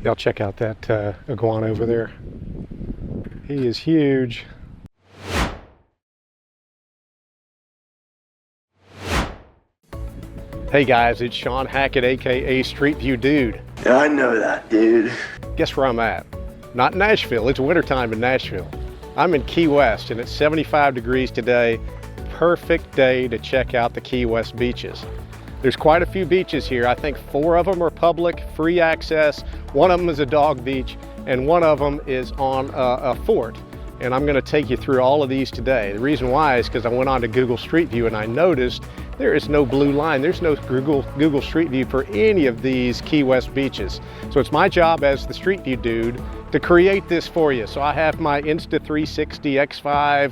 Y'all check out that iguana over there. He is huge. Hey guys, it's Shawn Hackett, aka Street View Dude. Yeah, I know that, dude. Guess where I'm at? Not Nashville, it's wintertime in Nashville. I'm in Key West and it's 75 degrees today. Perfect day to check out the Key West beaches. There's quite a few beaches here. I think 4 of them are public, free access. One of them is a dog beach and one of them is on a fort. And I'm gonna take you through all of these today. The reason why is because I went on to Google Street View and I noticed there is no blue line. There's no Google Street View for any of these Key West beaches. So it's my job as the Street View Dude to create this for you. So I have my Insta360 X5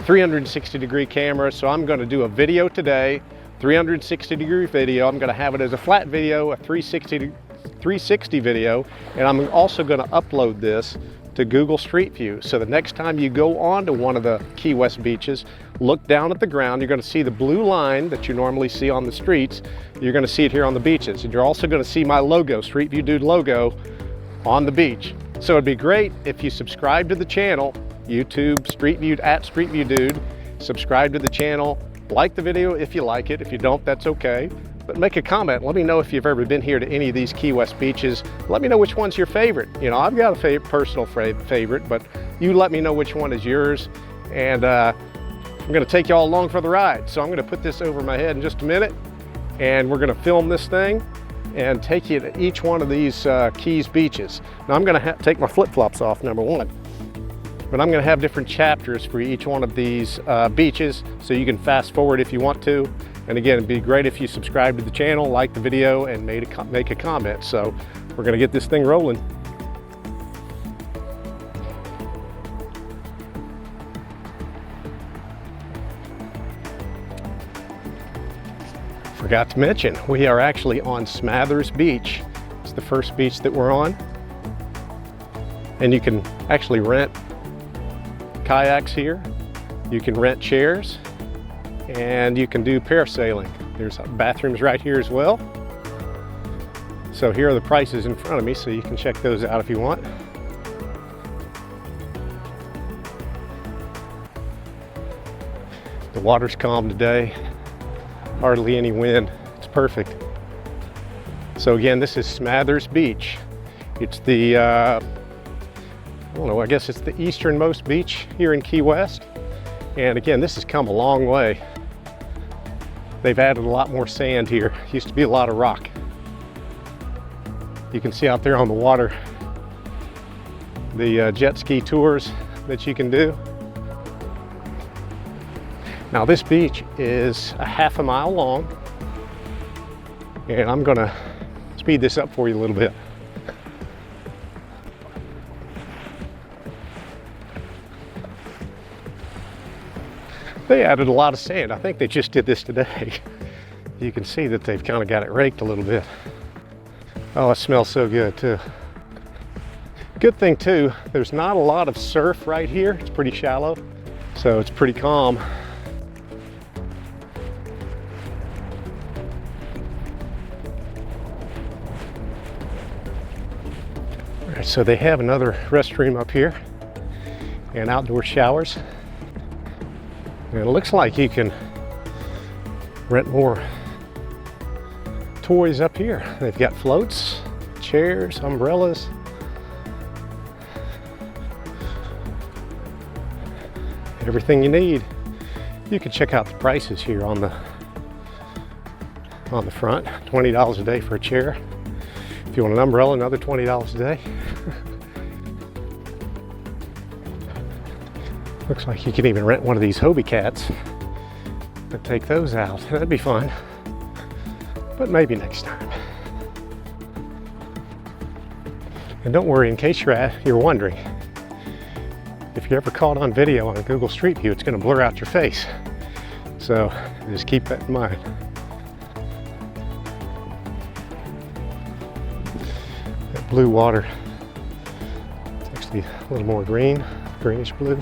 360 degree camera. So I'm gonna do a video today, 360 degree video. I'm gonna have it as a flat video, a 360 video, and I'm also gonna upload this to Google Street View. So the next time you go on to one of the Key West beaches, look down at the ground, you're gonna see the blue line that you normally see on the streets. You're gonna see it here on the beaches. And you're also gonna see my logo, Street View Dude logo, on the beach. So it'd be great if you subscribe to the channel, YouTube, Street View, at Street View Dude. Subscribe to the channel, like the video if you like it. If you don't, that's okay. But make a comment. Let me know if you've ever been here to any of these Key West beaches. Let me know which one's your favorite. You know, I've got a personal favorite, but you let me know which one is yours. And I'm gonna take you all along for the ride. So I'm gonna put this over my head in just a minute, and we're gonna film this thing and take you to each one of these Keys beaches. Now I'm gonna take my flip-flops off, number one. But I'm gonna have different chapters for each one of these beaches, so you can fast forward if you want to. And again, it'd be great if you subscribe to the channel, like the video, and make a comment. So we're gonna get this thing rolling. Forgot to mention, we are actually on Smathers Beach. It's the first beach that we're on. And you can actually rent kayaks here. You can rent chairs. And you can do parasailing. There's bathrooms right here as well. So here are the prices in front of me, so you can check those out if you want. The water's calm today, hardly any wind. It's perfect. So again, this is Smathers Beach. It's the, I don't know, I guess it's the easternmost beach here in Key West. And again, this has come a long way. They've added a lot more sand here. Used to be a lot of rock. You can see out there on the water the jet ski tours that you can do. Now this beach is a half a mile long, and I'm gonna speed this up for you a little bit. They added a lot of sand. I think they just did this today. You can see that they've kind of got it raked a little bit. Oh, it smells so good too. Good thing too, there's not a lot of surf right here. It's pretty shallow, so it's pretty calm. All right, so they have another restroom up here and outdoor showers. And it looks like you can rent more toys up here. They've got floats, chairs, umbrellas. Everything you need. You can check out the prices here on the front. $20 a day for a chair. If you want an umbrella, another $20 a day. Looks like you can even rent one of these Hobie cats and take those out. That'd be fun, but maybe next time. And don't worry, in case you're wondering, if you're ever caught on video on a Google Street View, it's going to blur out your face. So just keep that in mind. That blue water, it's actually a little more green, greenish blue.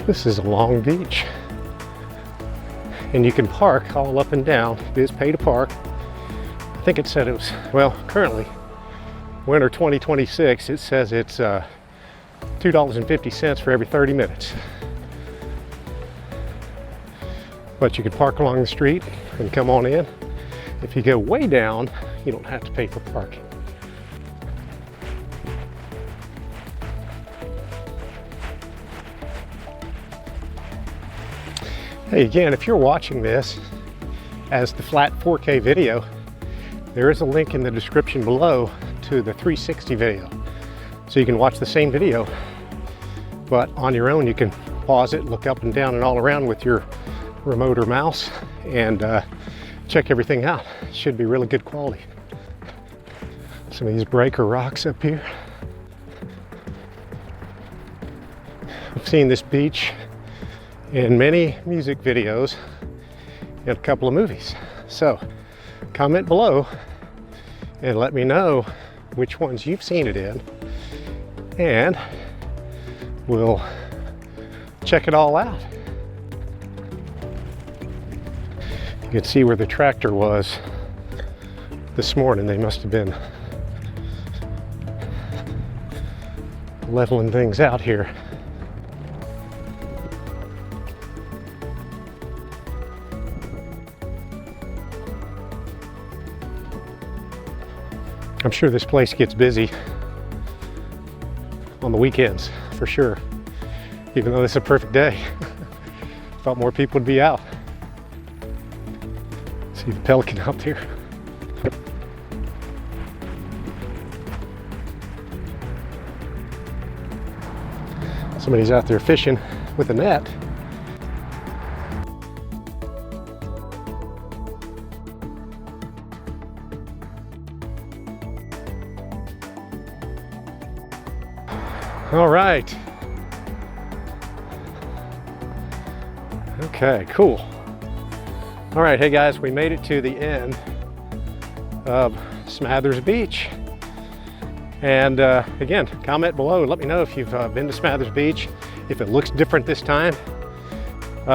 This is a long beach. and you can park all up and down. It is pay to park. I think it said it was, well, currently, winter 2026, it says it's $2.50 for every 30 minutes. But you can park along the street and come on in. If you go way down, you don't have to pay for parking. Hey, again, if you're watching this as the flat 4K video, there is a link in the description below to the 360 video. So you can watch the same video, but on your own you can pause it, look up and down and all around with your remote or mouse, and check everything out. It should be really good quality. Some of these breaker rocks up here. I've seen this beach in many music videos and a couple of movies. So comment below and let me know which ones you've seen it in, and we'll check it all out. You can see where the tractor was this morning. They must have been leveling things out here. I'm sure this place gets busy on the weekends, for sure. Even though this is a perfect day. Thought more people would be out. See the pelican out there. Somebody's out there fishing with a net. All right. Okay, cool. All right, hey guys, we made it to the end of Smathers Beach. And again, comment below. Let me know if you've been to Smathers Beach, if it looks different this time.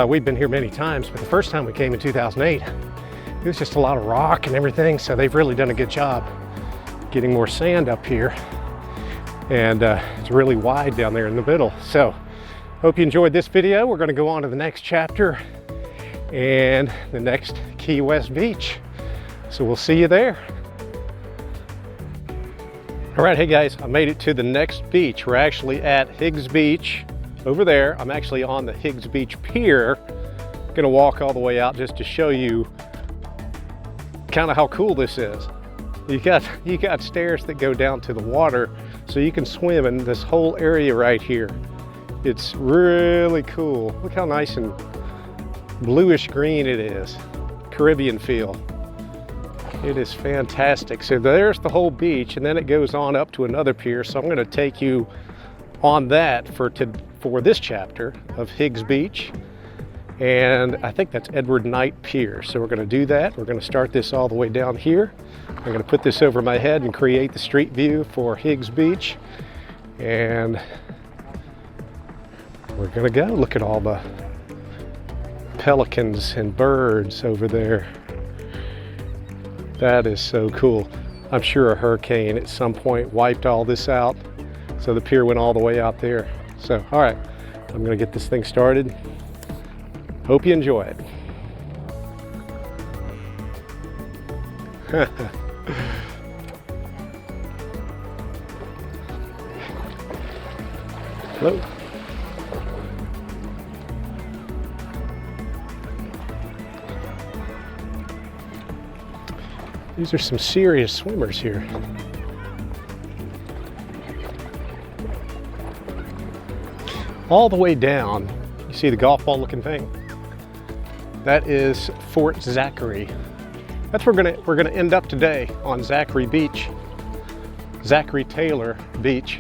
We've been here many times, but the first time we came in 2008, it was just a lot of rock and everything. So they've really done a good job getting more sand up here. And it's really wide down there in the middle. So hope you enjoyed this video. We're going to go on to the next chapter and the next Key West beach. So we'll see you there. All right, hey guys, I made it to the next beach. We're actually at Higgs Beach over there. I'm actually on the Higgs Beach pier. I'm gonna walk all the way out just to show you kind of how cool this is. You got stairs that go down to the water, so you can swim in this whole area right here. It's really cool. Look how nice and bluish green it is. Caribbean feel. It is fantastic. So there's the whole beach, and then it goes on up to another pier. So I'm going to take you on that for this chapter of Higgs Beach. And I think that's Edward Knight Pier. So we're going to do that. We're going to start this all the way down here. I'm going to put this over my head and create the street view for Higgs Beach. And we're going to go. Look at all the pelicans and birds over there. That is so cool. I'm sure a hurricane at some point wiped all this out. So the pier went all the way out there. So, all right, I'm gonna get this thing started. Hope you enjoy it. Hello. These are some serious swimmers here. All the way down, you see the golf ball looking thing? That is Fort Zachary. That's where we're gonna end up today, on Zachary Beach. Zachary Taylor Beach.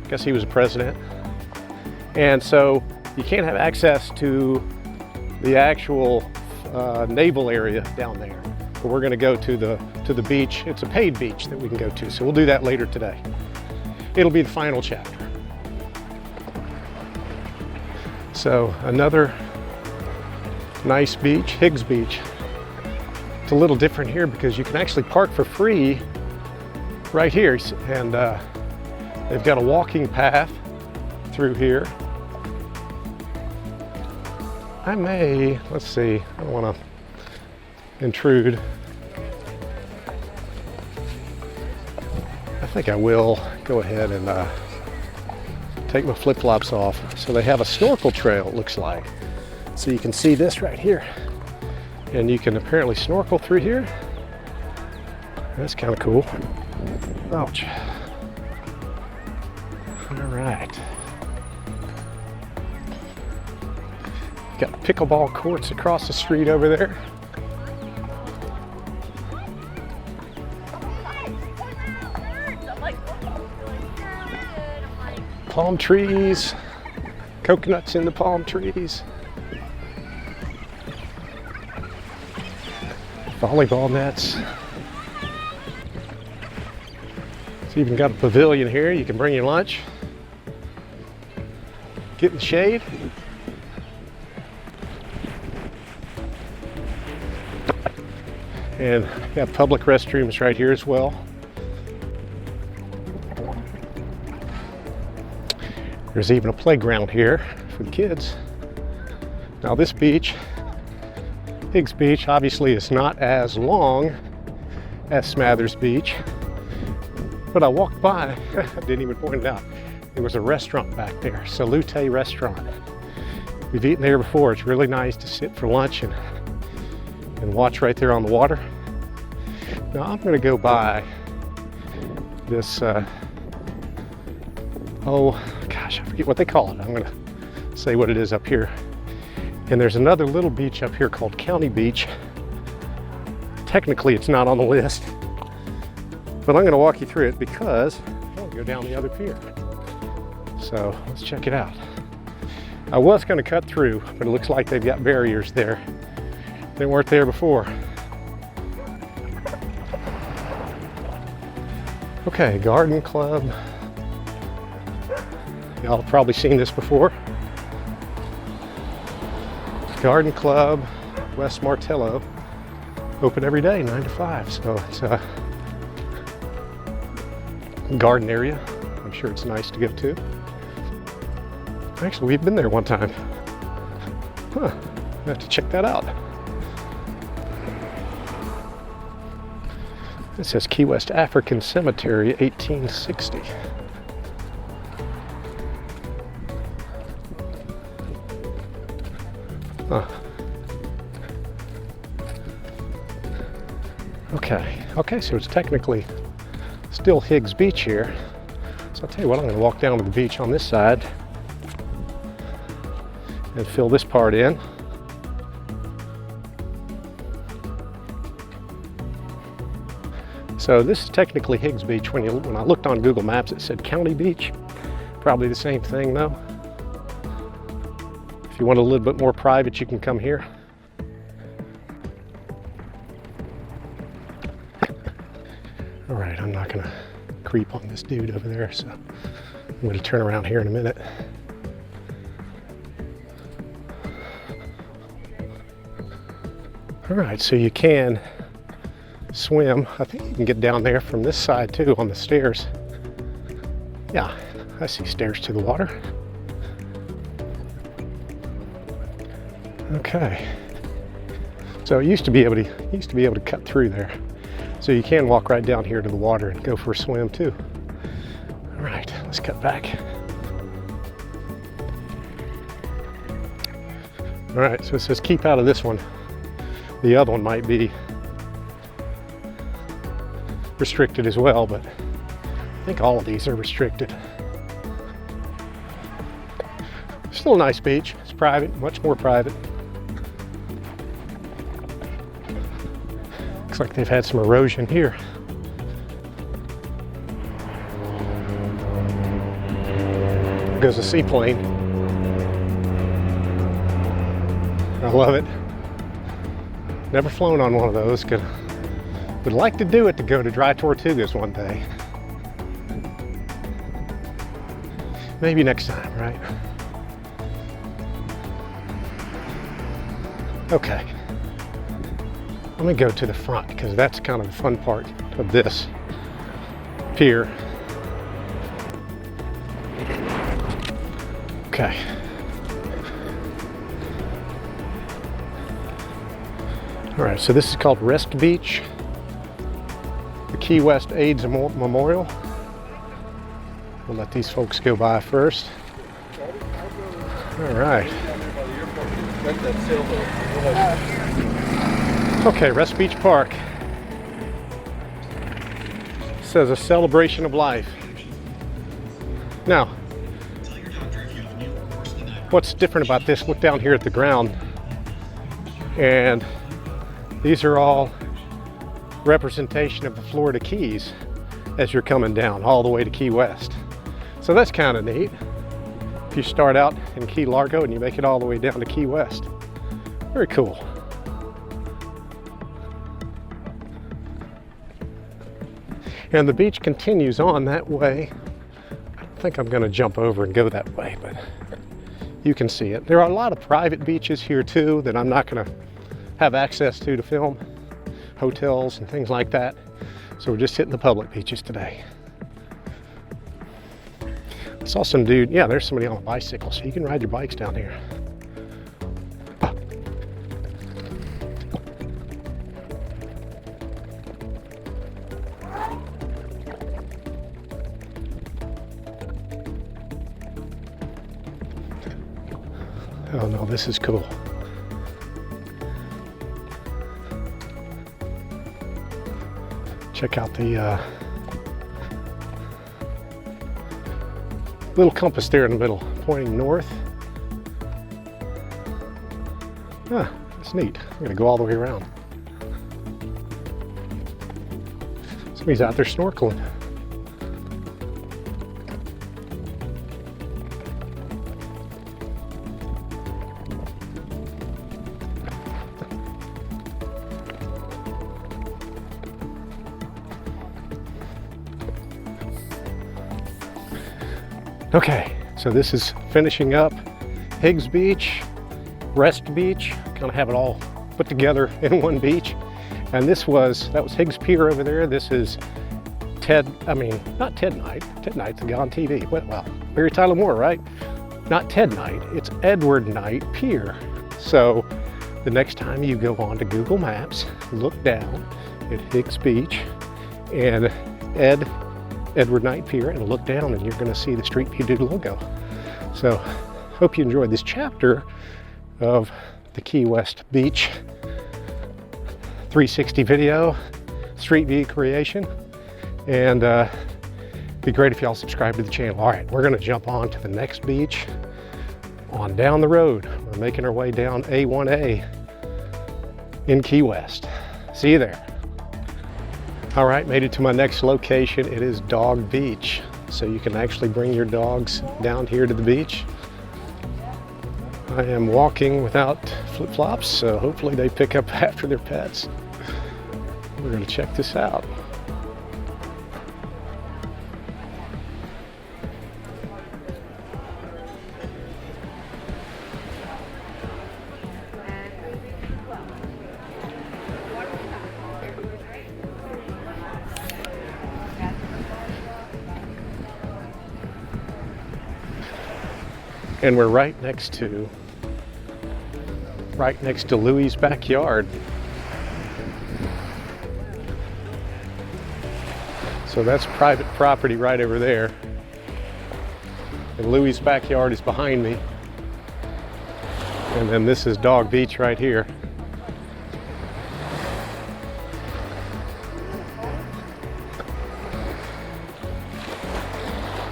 I guess he was a president. And so you can't have access to the actual naval area down there. But we're going to go to the beach. It's a paid beach that we can go to, so we'll do that later today. It'll be the final chapter. So another Nice beach, Higgs Beach. It's a little different here because you can actually park for free right here, and they've got a walking path through here. I may, let's see, I don't want to intrude. I think I will go ahead and take my flip-flops off. So they have a snorkel trail, it looks like. So you can see this right here. And you can apparently snorkel through here. That's kind of cool. Ouch. All right. Got pickleball courts across the street over there. Palm trees, coconuts in the palm trees. Volleyball nets. It's even got a pavilion here. You can bring your lunch. Get in the shade. And have public restrooms right here as well. There's even a playground here for the kids. Now this beach, Higgs Beach, obviously is not as long as Smathers Beach, but I walked by, I didn't even point it out, there was a restaurant back there, Salute Restaurant. We've eaten there before. It's really nice to sit for lunch and watch right there on the water. Now I'm going to go by this, oh gosh, I forget what they call it. I'm going to say what it is up here. And there's another little beach up here called County Beach. Technically it's not on the list, but I'm going to walk you through it because I want to go down the other pier. So let's check it out. I was going to cut through, but it looks like they've got barriers there. They weren't there before. Okay, garden club. Y'all have probably seen this before. Garden club, West Martello. Open every day, 9 to 5. So it's a garden area. I'm sure it's nice to go to. Actually, we've been there one time. Huh, I have to check that out. It says Key West African Cemetery, 1860. Huh. Okay, so it's technically still Higgs Beach here. So I'll tell you what, I'm going to walk down to the beach on this side and fill this part in. So this is technically Higgs Beach. When I looked on Google Maps, it said County Beach. Probably the same thing though. If you want a little bit more private, you can come here. All right, I'm not gonna creep on this dude over there, so I'm gonna turn around here in a minute. All right, so you can swim. I think you can get down there from this side too on the stairs. Yeah, I see stairs to the water. Okay. So it used to be able to cut through there. So you can walk right down here to the water and go for a swim too. All right, let's cut back. All right, so it says keep out of this one. The other one might be restricted as well, but I think all of these are restricted. Still a nice beach. It's private, much more private. Looks like they've had some erosion here. There goes a seaplane. I love it. Never flown on one of those. Would like to do it to go to Dry Tortugas one day. Maybe next time, right? Okay, let me go to the front because that's kind of the fun part of this pier. Okay. All right, so this is called Rest Beach, the Key West AIDS Memorial. We'll let these folks go by first. All right. Okay, Rest Beach Park. It says a celebration of life. Now, what's different about this? Look down here at the ground, and these are all representation of the Florida Keys as you're coming down all the way to Key West. So that's kind of neat. If you start out in Key Largo and you make it all the way down to Key West. Very cool. And the beach continues on that way. I think I'm going to jump over and go that way, but you can see it. There are a lot of private beaches here too that I'm not going to have access to film, hotels and things like that. So we're just hitting the public beaches today. I saw some dude, yeah, there's somebody on a bicycle, so you can ride your bikes down here. Oh no, this is cool. Check out the little compass there in the middle, pointing north. Ah, that's neat. I'm gonna go all the way around. Somebody's out there snorkeling. Okay, so this is finishing up Higgs Beach, Rest Beach. Kind of have it all put together in one beach. And that was Higgs Pier over there. This is not Ted Night. Ted Night's a guy on TV. Well, Mary Tyler Moore, right? Not Ted Night, it's Edward Night Pier. So the next time you go on to Google Maps, look down at Higgs Beach and Edward Night Pier and look down and you're going to see the Street View Dude logo. So hope you enjoyed this chapter of the Key West Beach 360 video, Street View creation, and be great if y'all subscribe to the channel. All right, we're going to jump on to the next beach on down the road. We're making our way down A1A in Key West. See you there. All right, made it to my next location. It is Dog Beach. So you can actually bring your dogs down here to the beach. I am walking without flip-flops, so hopefully they pick up after their pets. We're gonna check this out. And we're right next to Louie's backyard. So that's private property right over there. And Louie's backyard is behind me. And then this is Dog Beach right here.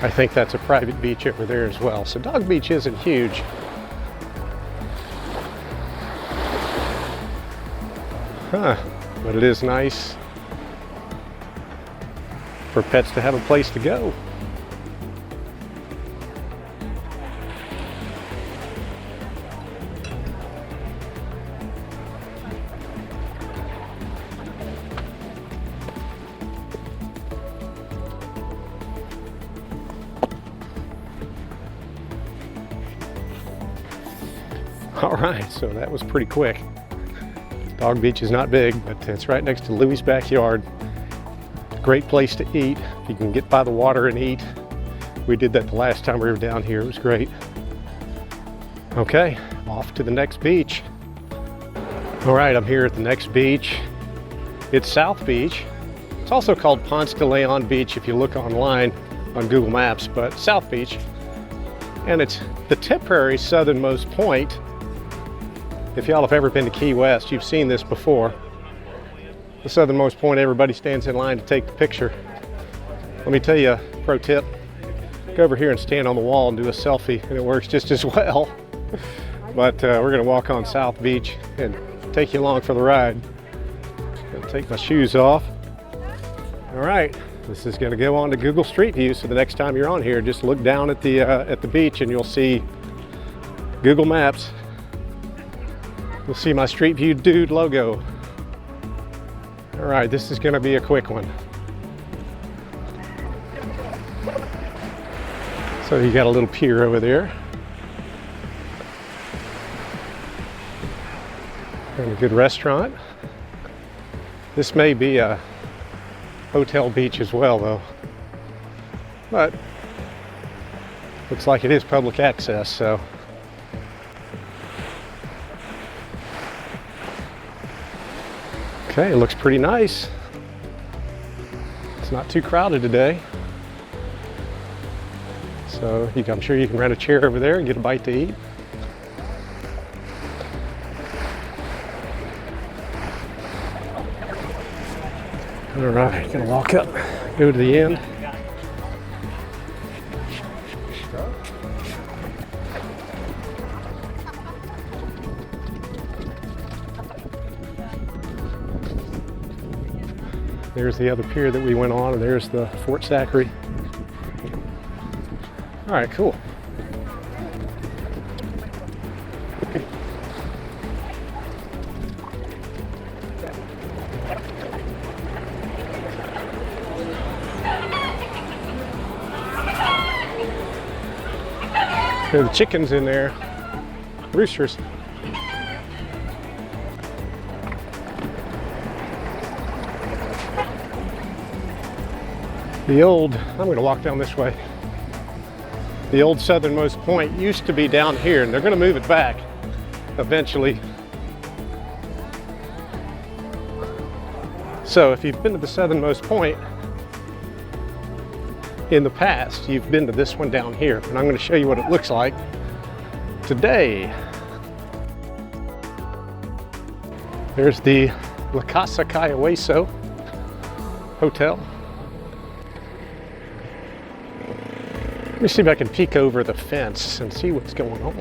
I think that's a private beach over there as well. So Dog Beach isn't huge. But it is nice for pets to have a place to go. All right, so that was pretty quick. Dog Beach is not big, but it's right next to Louie's backyard. Great place to eat. If you can get by the water and eat. We did that the last time we were down here. It was great. Okay, off to the next beach. All right, I'm here at the next beach. It's South Beach. It's also called Ponce de Leon Beach if you look online on Google Maps, but South Beach. And it's the temporary southernmost point. If y'all have ever been to Key West, you've seen this before. The southernmost point, everybody stands in line to take the picture. Let me tell you a pro tip. Go over here and stand on the wall and do a selfie, and it works just as well. But we're gonna walk on South Beach and take you along for the ride. Gonna take my shoes off. All right, this is gonna go on to Google Street View, so the next time you're on here, just look down at the beach and you'll see Google Maps. You'll see my Street View Dude logo. All right, this is gonna be a quick one. So you got a little pier over there. And a good restaurant. This may be a hotel beach as well though. But looks like it is public access, so. Okay, it looks pretty nice. It's not too crowded today. So I'm sure you can rent a chair over there and get a bite to eat. All right, gonna walk up, go to the end. There's the other pier that we went on, and there's the Fort Zachary. All right, cool. There are the chickens in there, roosters. I'm going to walk down this way. The old southernmost point used to be down here, and they're going to move it back eventually. So if you've been to the southernmost point in the past, you've been to this one down here, and I'm going to show you what it looks like today. There's the La Casa Cayahueso Hotel. Let me see if I can peek over the fence and see what's going on.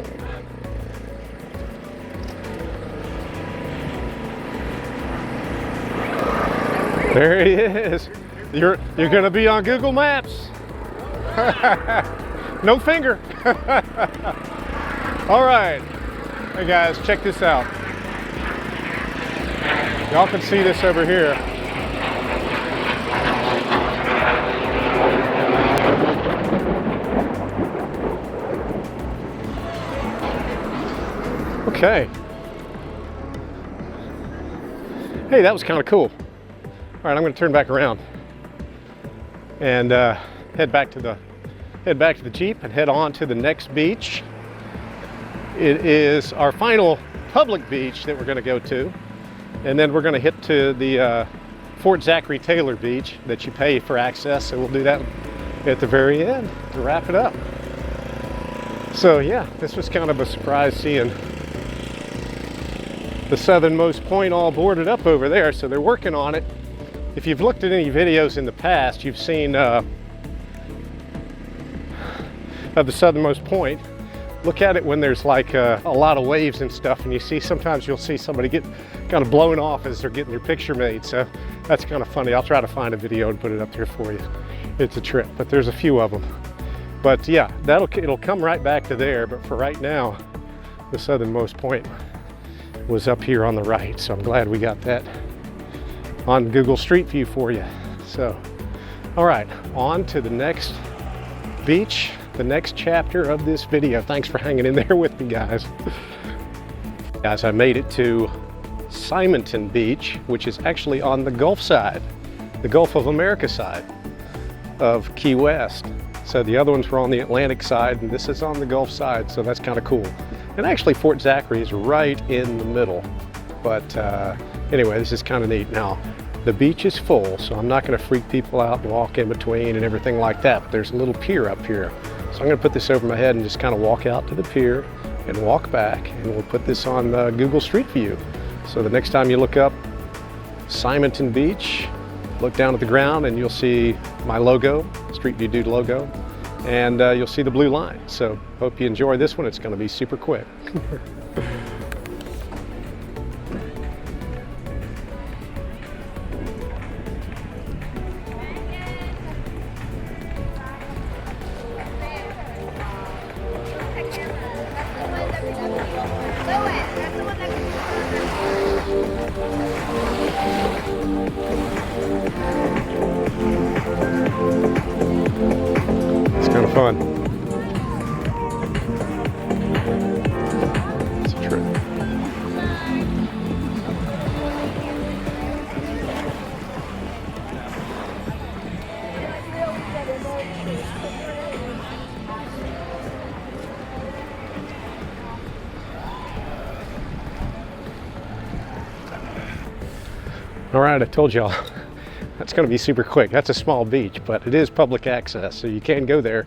There he is. You're gonna be on Google Maps. No finger. All right. Hey guys, check this out. Y'all can see this over here. Okay. Hey, that was kind of cool. All right, I'm going to turn back around and head back to the Jeep and head on to the next beach. It is our final public beach that we're going to go to, and then we're going to hit to the Fort Zachary Taylor Beach that you pay for access, and we'll do that at the very end to wrap it up. So yeah, this was kind of a surprise seeing the southernmost point all boarded up over there, so they're working on it. If you've looked at any videos in the past, you've seen of the southernmost point. Look at it when there's like a lot of waves and stuff, and sometimes you'll see somebody get kind of blown off as they're getting their picture made. So that's kind of funny. I'll try to find a video and put it up there for you. It's a trip, but there's a few of them. But yeah, it'll come right back to there. But for right now, the southernmost point was up here on the right. So I'm glad we got that on Google Street View for you. So, all right, on to the next beach, the next chapter of this video. Thanks for hanging in there with me, guys. Guys, I made it to Simonton Beach, which is actually on the Gulf side, the Gulf of America side of Key West. So the other ones were on the Atlantic side, and this is on the Gulf side, so that's kind of cool. And actually Fort Zachary is right in the middle. But anyway, this is kind of neat. Now, the beach is full, so I'm not going to freak people out and walk in between and everything like that. But there's a little pier up here. So I'm going to put this over my head and just kind of walk out to the pier and walk back. And we'll put this on Google Street View. So the next time you look up Simonton Beach, look down at the ground and you'll see my logo, Street View Dude logo. And you'll see the blue line. So hope you enjoy this one. It's going to be super quick. It's kind of fun. It's a trip. All right, I told y'all that's going to be super quick. That's a small beach, but it is public access, so you can go there.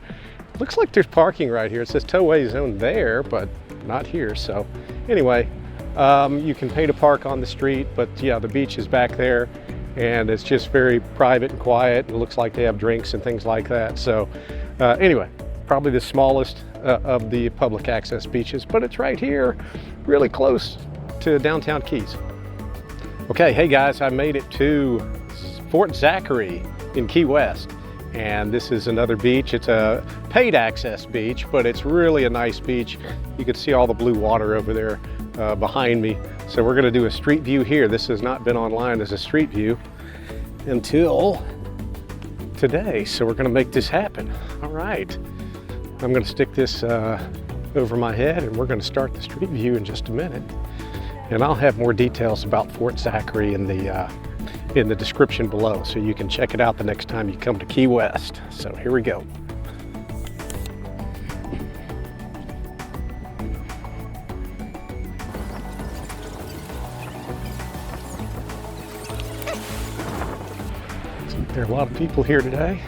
Looks like there's parking right here. It says towaway zone there, but not here. So anyway, you can pay to park on the street, but yeah, the beach is back there, and it's just very private and quiet. It looks like they have drinks and things like that. So anyway, probably the smallest of the public access beaches, but it's right here, really close to downtown Keys. Okay, hey guys, I made it to Fort Zachary in Key West, and this is another beach. It's a paid access beach, but it's really a nice beach. You can see all the blue water over there behind me. So we're gonna do a street view here. This has not been online as a street view until today, so we're gonna make this happen. All right, I'm gonna stick this over my head, and we're gonna start the street view in just a minute. And I'll have more details about Fort Zachary in the description below, so you can check it out the next time you come to Key West. So here we go. There are a lot of people here today.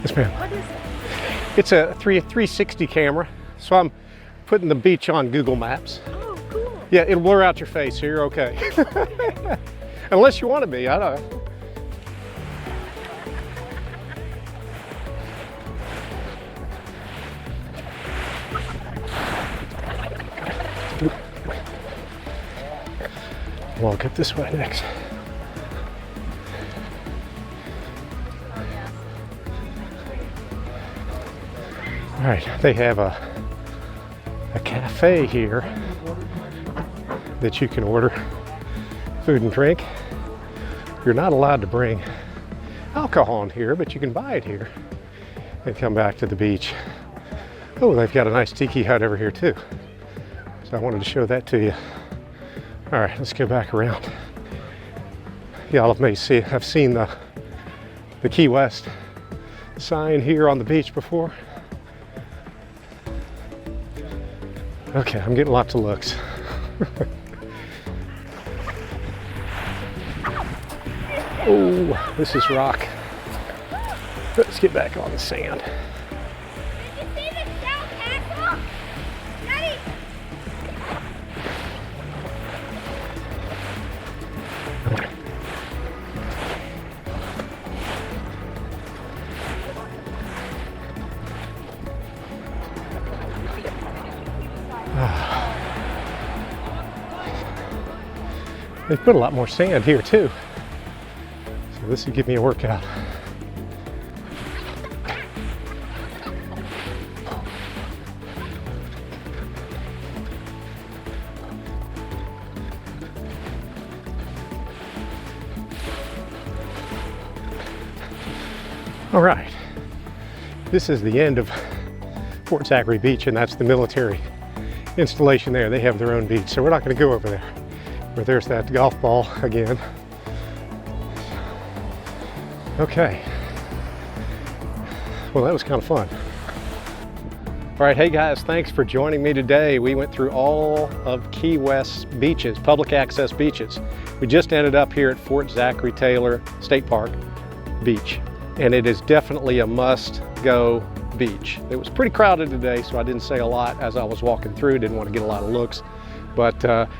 Yes, ma'am. What is it? It's a 360 camera, so I'm putting the beach on Google Maps. Oh, cool. Yeah, it'll blur out your face, so you're okay. Unless you want to be, I don't know. Well, I'll get this way next. All right, they have a cafe here that you can order food and drink. You're not allowed to bring alcohol in here, but you can buy it here and come back to the beach. Oh, they've got a nice tiki hut over here too. So I wanted to show that to you. All right, let's go back around. Y'all have seen the Key West sign here on the beach before. Okay, I'm getting lots of looks. Oh, this is rock. Let's get back on the sand. Did you see the shell castle? Daddy! They put a lot more sand here too. So this would give me a workout. All right, this is the end of Fort Zachary Beach, and that's the military installation there. They have their own beach, so we're not going to go over there. But there's that golf ball again. Okay. Well, that was kind of fun. All right, hey guys, thanks for joining me today. We went through all of Key West's beaches, public access beaches. We just ended up here at Fort Zachary Taylor State Park Beach, and it is definitely a must-go beach. It was pretty crowded today, so I didn't say a lot as I was walking through. Didn't want to get a lot of looks, but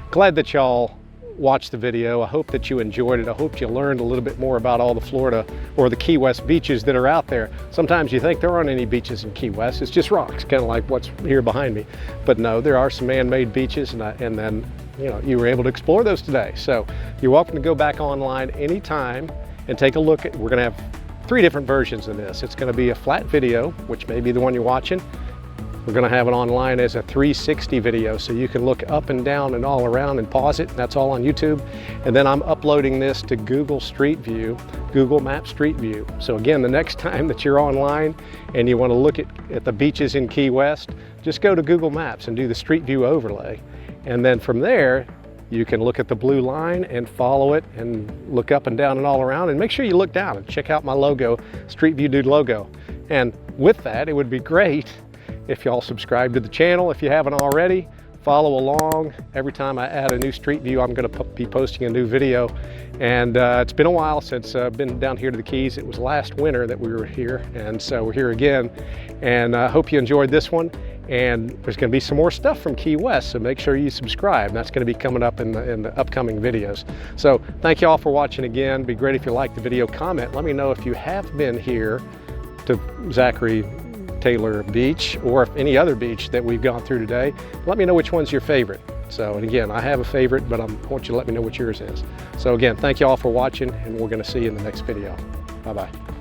glad that y'all watched the video. I hope that you enjoyed it. I hope you learned a little bit more about all the Florida or the Key West beaches that are out there. Sometimes you think there aren't any beaches in Key West. It's just rocks, kind of like what's here behind me. But no, there are some man-made beaches, and then you were able to explore those today. So you're welcome to go back online anytime and take a look at. We're going to have 3 different versions of this. It's going to be a flat video, which may be the one you're watching. We're going to have it online as a 360 video, so you can look up and down and all around and pause it. That's all on YouTube. And then I'm uploading this to Google Street View, Google Maps Street View. So again, the next time that you're online and you want to look at the beaches in Key West, just go to Google Maps and do the Street View overlay. And then from there, you can look at the blue line and follow it and look up and down and all around, and make sure you look down and check out my logo, Street View Dude logo. And with that, it would be great if y'all subscribe to the channel. If you haven't already, follow along. Every time I add a new Street View, I'm going to be posting a new video. And it's been a while since I've been down here to the Keys. It was last winter that we were here, and so we're here again. And I hope you enjoyed this one. And there's going to be some more stuff from Key West, so make sure you subscribe. That's going to be coming up in the upcoming videos. So thank you all for watching again. It'd be great if you liked the video. Comment. Let me know if you have been here to Zachary Taylor Beach, or if any other beach that we've gone through today. Let me know which one's your favorite. So, and again, I have a favorite, but I want you to let me know what yours is. So again, thank you all for watching, and we're going to see you in the next video. Bye-bye.